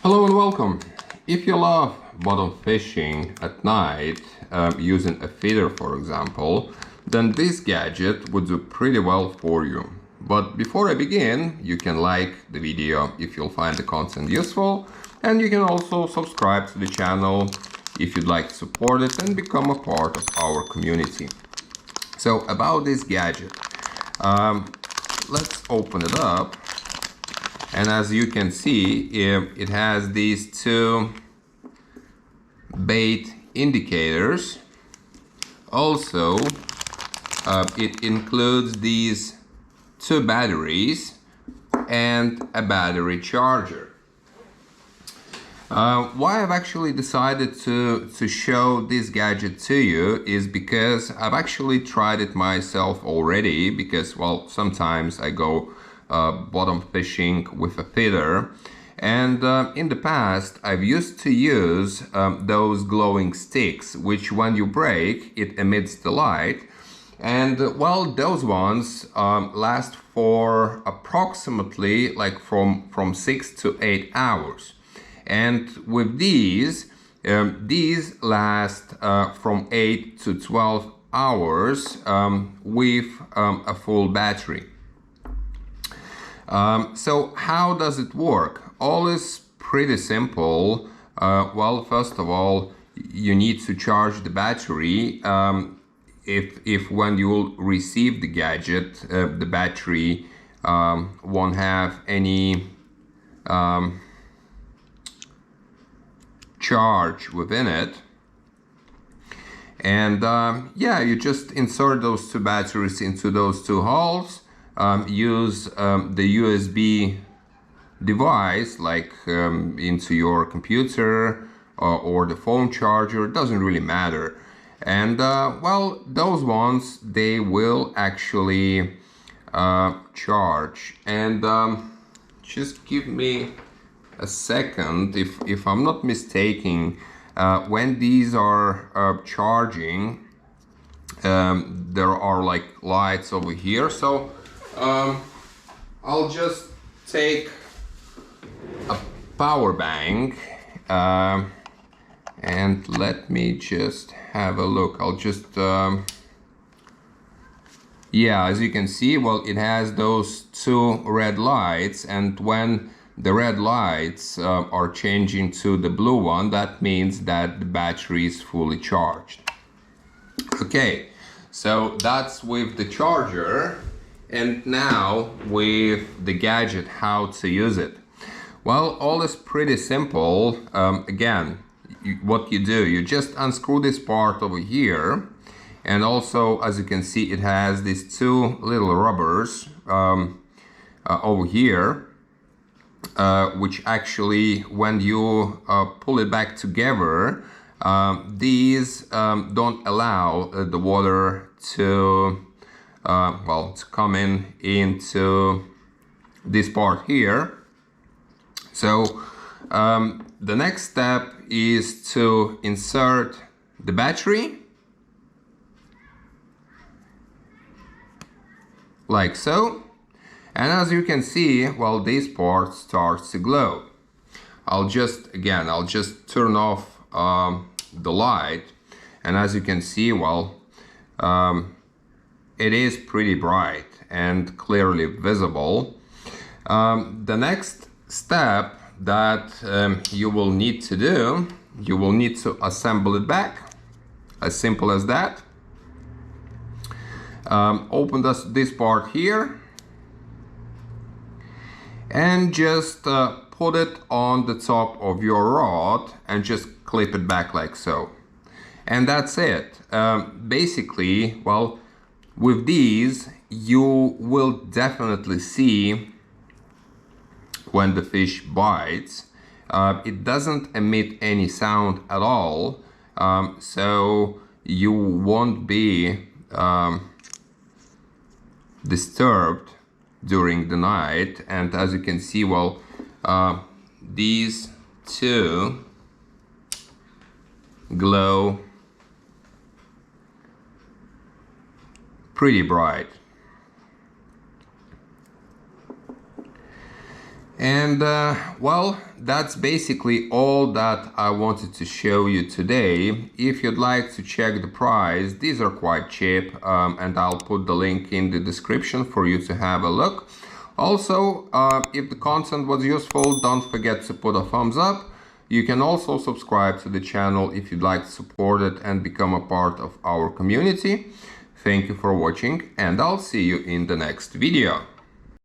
Hello and welcome. If you love bottom fishing at night using a feeder, for example, then this gadget would do pretty well for you. But before I begin, you can like the video if you'll find the content useful, and you can also subscribe to the channel if you'd like to support it and become a part of our community. So about this gadget, let's open it up. And as you can see, it has these two bait indicators. Also, it includes these two batteries and a battery charger. Why I've actually decided to show this gadget to you is because I've actually tried it myself already, because, well, sometimes I go bottom fishing with a feeder, and in the past I've used to use those glowing sticks, which when you break it emits the light, and well, those ones last for approximately like from 6 to 8 hours, and with these last from 8 to 12 hours with a full battery. So how does it work? All is pretty simple. Well, first of all, you need to charge the battery. If when you will receive the gadget, the battery won't have any charge within it. And yeah, you just insert those two batteries into those two holes. Use the USB device, like into your computer or the phone charger, it doesn't really matter. And well, those ones, they will actually charge. And just give me a second. If I'm not mistaken, when these are charging, there are like lights over here. So I'll just take a power bank and let me just have a look. I'll just yeah, as you can see, well, it has those two red lights, and when the red lights are changing to the blue one, that means that the battery is fully charged. Okay, so that's with the charger. And now with the gadget, how to use it. Well, all is pretty simple. Again, what you do, you just unscrew this part over here, and also, as you can see, it has these two little rubbers over here, which actually, when you pull it back together, these don't allow the water to well, to come into this part here. So the next step is to insert the battery, like so. And as you can see, well, this part starts to glow. I'll just turn off the light, and as you can see, well, it is pretty bright and clearly visible. The next step that you will need to do, you will need to assemble it back, as simple as that. Open this part here and just put it on the top of your rod and just clip it back like so. And that's it. Basically, well, with these, you will definitely see when the fish bites. It doesn't emit any sound at all, so you won't be disturbed during the night. And as you can see, well, these two glow pretty bright. And well, that's basically all that I wanted to show you today. If you'd like to check the price, these are quite cheap, and I'll put the link in the description for you to have a look. Also, if the content was useful, don't forget to put a thumbs up. You can also subscribe to the channel if you'd like to support it and become a part of our community. Thank you for watching, and I'll see you in the next video.